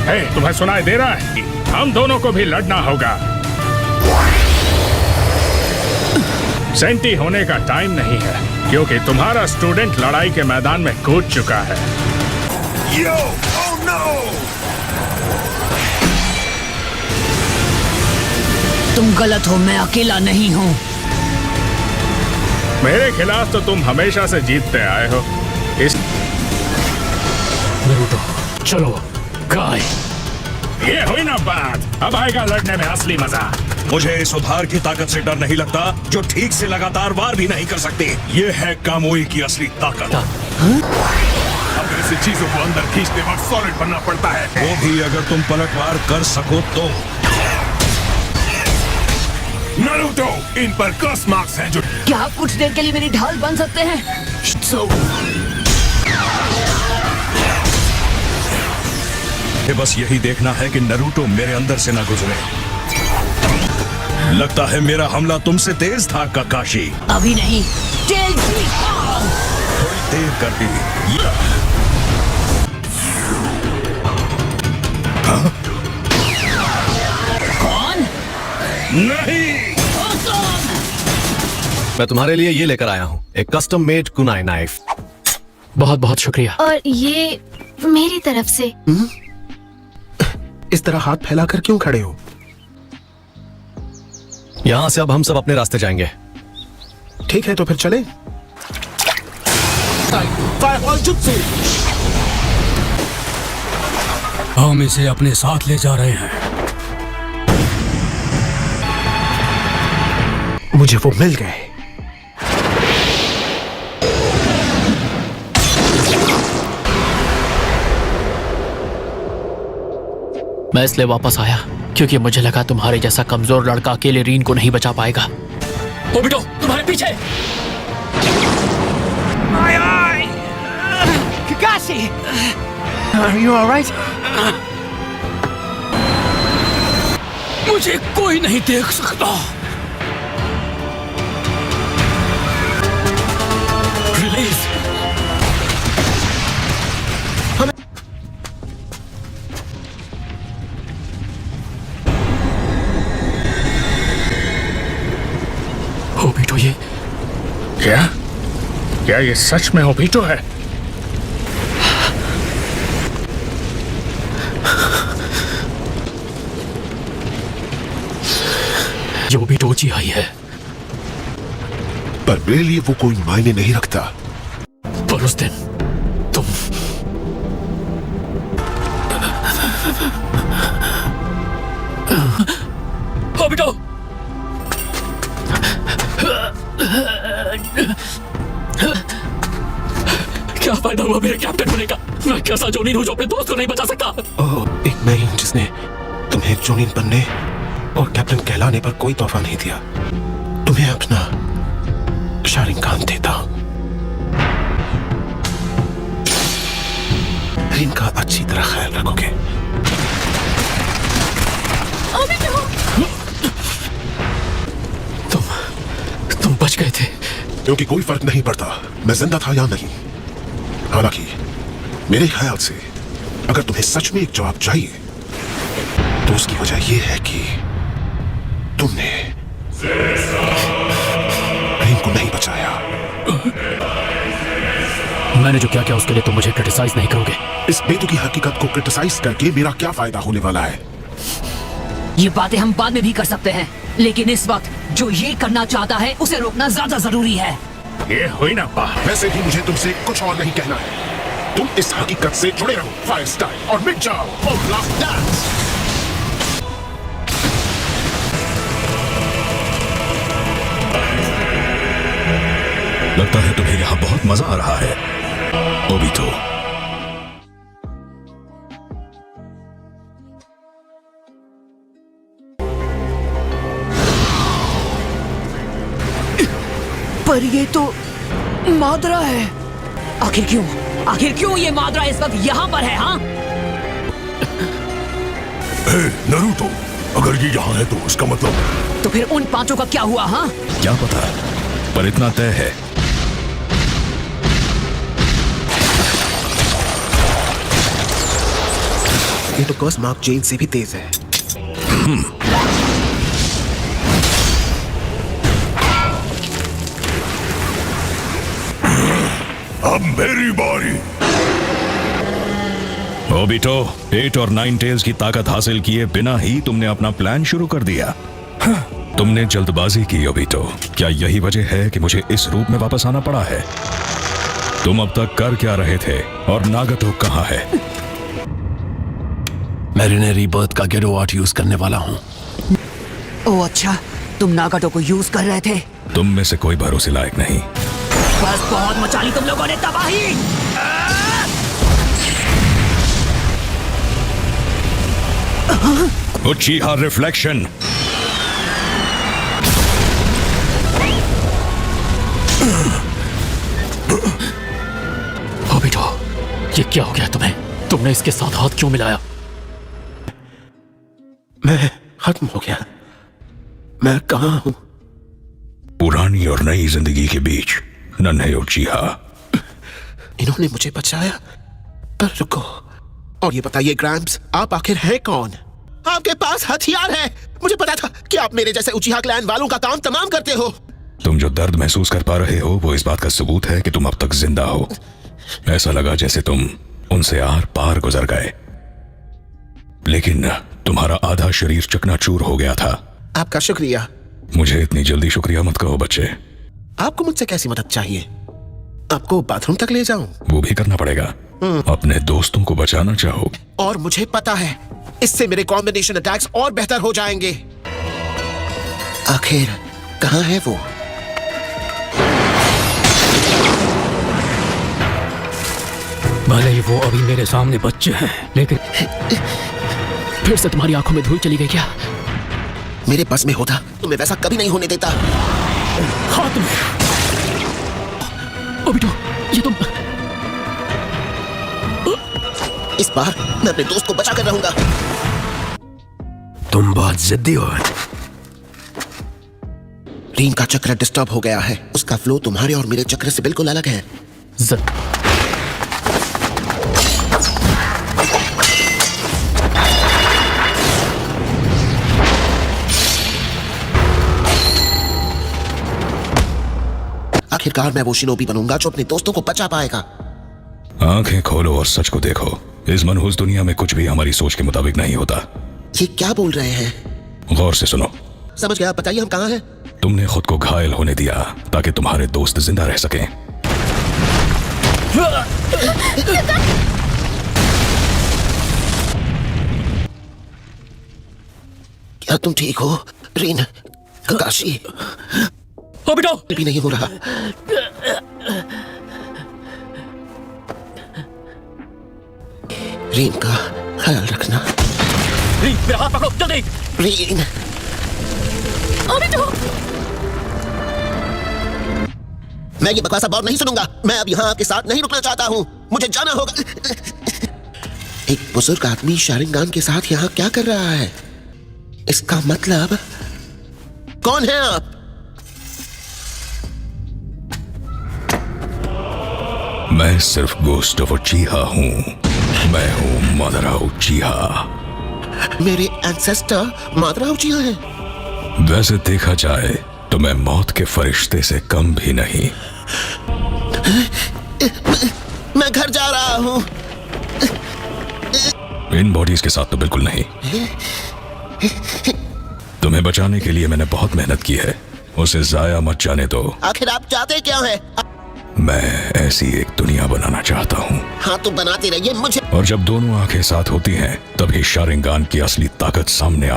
तुम्हें सुनाई दे रहा है? हम दोनों को भी लड़ना होगा। सेंटी होने का टाइम नहीं है, क्योंकि तुम्हारा स्टूडेंट लड़ाई के मैदान में कूद चुका है। यो, ओह नो! तुम गलत हो, मैं अकेला नहीं हूँ। मेरे खिलाफ तो तुम हमेशा से जीतते आए हो। नरूटो, चलो गाय। ये हुई ना बात, अब आएगा लड़ने में असली मजा। मुझे इस उधार की ताकत से डर नहीं लगता जो ठीक से लगातार वार भी नहीं कर सकती। ये है कामोई की असली ताकत। अब ऐसी चीजों को अंदर खींचते वक्त सॉलिड बनना पड़ता है, वो भी अगर तुम पलटवार कर सको तो। नारुतो, इन पर कर्स मार्क्स हैं जो। क्या आप कुछ देर के लिए मेरी ढाल बन सकते हैं? बस यही देखना है कि नरूटो मेरे अंदर से ना गुजरे। लगता है मेरा हमला तुमसे तेज था काकाशी। अभी नहीं। थोड़ी देर कर दी। कौन? नहीं, मैं तुम्हारे लिए ये लेकर आया हूँ, एक कस्टम मेड कुनाई नाइफ। बहुत बहुत शुक्रिया। और ये मेरी तरफ से। इस तरह हाथ फैलाकर क्यों खड़े हो? यहाँ से अब हम सब अपने रास्ते जाएंगे। ठीक है, तो फिर चले। हम इसे अपने साथ ले जा रहे हैं। मुझे वो मिल गए। मैं इसलिए वापस आया क्योंकि मुझे लगा तुम्हारे जैसा कमजोर लड़का अकेले रीन को नहीं बचा पाएगा। ओबिटो, तुम्हारे पीछे। Kakashi! Are you all right? मुझे कोई नहीं देख सकता। रिलीज। ओबिटो, ये क्या ये सच में ओबिटो है? ये ओबिटो उचिहाई है। पर मेरे लिए वो कोई मायने नहीं रखता। पर उस दिन तुम ओबिटो, क्या फायदा हुआ मेरे कैप्टन होने का? मैं कैसा जोनिन हूं जो अपने दोस्त को नहीं बचा सकता? ओह, एक मैं हूं जिसने तुम्हें जोनिन बनने और कैप्टन कहलाने पर कोई तोहफा नहीं दिया। तुम्हें अपना शारिंगान देता हूं। रीन का अच्छी तरह ख्याल रखोगे। तुम बच गए थे। क्योंकि कोई फर्क नहीं पड़ता मैं जिंदा था या नहीं। हालांकि मेरे ख्याल से अगर तुम्हें सच में एक जवाब चाहिए तो उसकी वजह यह है कि तुमने रीन को नहीं बचाया। मैंने जो क्या किया उसके लिए तुम मुझे क्रिटिसाइज नहीं करोगे। इस बेतुकी हकीकत को क्रिटिसाइज करके मेरा क्या फायदा होने वाला है? ये बातें हम बाद में भी कर सकते हैं, लेकिन इस वक्त जो ये करना चाहता है उसे रोकना ज्यादा जरूरी है। ये हुई ना बात। वैसे भी मुझे तुमसे कुछ और नहीं कहना है। तुम इस हकीकत से जुड़े रहो फायर स्टाइल और मिट जाओ और लास्ट डांस। लगता है तुम्हें यहाँ बहुत मजा आ रहा है ओबिटो। पर ये तो माद्रा है। आखिर क्यों ये माद्रा इस वक्त यहाँ पर है? हाँ, नरूटो, अगर ये यहाँ है तो उसका मतलब। तो फिर उन पांचों का क्या हुआ? हाँ, क्या पता, पर इतना तय है ये तो कर्स मार्क जेन से भी तेज है। अब मेरी बारी। ओबिटो, 8 और 9 टेल्स की ताकत हासिल किए बिना ही तुमने अपना प्लान शुरू कर दिया। तुमने जल्दबाजी की ओबिटो। क्या यही वजह है कि मुझे इस रूप में वापस आना पड़ा है? तुम अब तक कर क्या रहे थे और नागतो कहाँ है? मैं रिने रीबर्थ का गेरो आर्ट यूज करने वाला हूँ। ओ अच्छा, तुम नागाटो को यूज कर रहे थे। तुम में से कोई भरोसे लायक नहीं। बस बहुत मचा ली तुम लोगों ने तबाही। उचिहा रिफ्लेक्शन। ओबिटो, ये क्या हो गया तुम्हें? तुमने इसके साथ हाथ क्यों मिलाया? मैं खत्म हो गया। मैं कहाँ हूँ? पुरानी और नई जिंदगी के बीच नन्हे उचिहा। इन्होंने मुझे बचाया, पर रुको, और ये बताइए ग्रैम्स, आप आखिर हैं कौन? आपके पास हथियार है। मुझे पता था कि आप मेरे जैसे उचिहा क्लैन वालों का काम तमाम करते हो। तुम जो दर्द महसूस कर पा रहे हो वो इस बात का सबूत है कि तुम अब तक जिंदा हो। ऐसा लगा जैसे तुम उनसे आर पार गुजर गए, लेकिन तुम्हारा आधा शरीर चकनाचूर हो गया था। आपका शुक्रिया। मुझे इतनी जल्दी शुक्रिया मत कहो बच्चे। आपको मुझसे कैसी मदद चाहिए? आपको बाथरूम तक ले जाऊं? वो भी करना पड़ेगा। अपने दोस्तों को बचाना चाहो? और मुझे पता है, इससे मेरे कॉम्बिनेशन अटैक्स और बेहतर हो जाएंगे। आखिर कहाँ है वो? भले ही वो अभी मेरे सामने बच्चे हैं, लेकिन फिर से तुम्हारी आंखों में धूल चली गई क्या? मेरे बस में होता तो मैं वैसा कभी नहीं होने देता। हाँ तुम ओबिटो, ये तुम। इस बार मैं अपने दोस्त को बचा कर रहूंगा। तुम बहुत जिद्दी हो। रीन का चक्र डिस्टर्ब हो गया है। उसका फ्लो तुम्हारे और मेरे चक्र से बिल्कुल अलग है। आखिरकार मैं वो शिनोबी बनूंगा जो अपने दोस्तों को बचा पाएगा। आंखें खोलो और सच को देखो। इस मनहूस दुनिया में कुछ भी हमारी सोच के मुताबिक नहीं होता। ये क्या बोल रहे हैं? गौर से सुनो। समझ गया, बताइए हम कहाँ हैं? तुमने खुद को घायल होने दिया ताकि तुम्हारे दोस्त जिंदा रह सकें। क्या तुम ठीक हो रीन? ककाशी ओबिटो, भी नहीं हो रहा। रीन का ख्याल रखना। रीन, मेरा हाथ पकड़ो जल्दी। रीन, ओबिटो, मैं ये बकवास अब और नहीं सुनूंगा। मैं अब यहाँ आपके साथ नहीं रुकना चाहता हूँ। मुझे जाना होगा। एक बुजुर्ग आदमी शारिंगान के साथ यहाँ क्या कर रहा है? इसका मतलब कौन है आप? मैं सिर्फ गोस्ट ऑफ उचिहा हूँ। मैं हूँ मादारा उचिहा। मेरे एंसेस्टर मादारा उचिहा हैं। वैसे देखा जाए तो मैं मौत के फरिश्ते से कम भी नहीं। मैं घर जा रहा हूँ। इन बॉडीज के साथ तो बिल्कुल नहीं। तुम्हें बचाने के लिए मैंने बहुत मेहनत की है, उसे जाया मत जाने दो। आखिर आप चाहते क्या हैं? मैं ऐसी एक दुनिया बनाना चाहता हूँ। हाँ तो बनाते रहिए। मुझे और जब दोनों आंखें साथ होती हैं तभी शारिंगान की असली ताकत सामने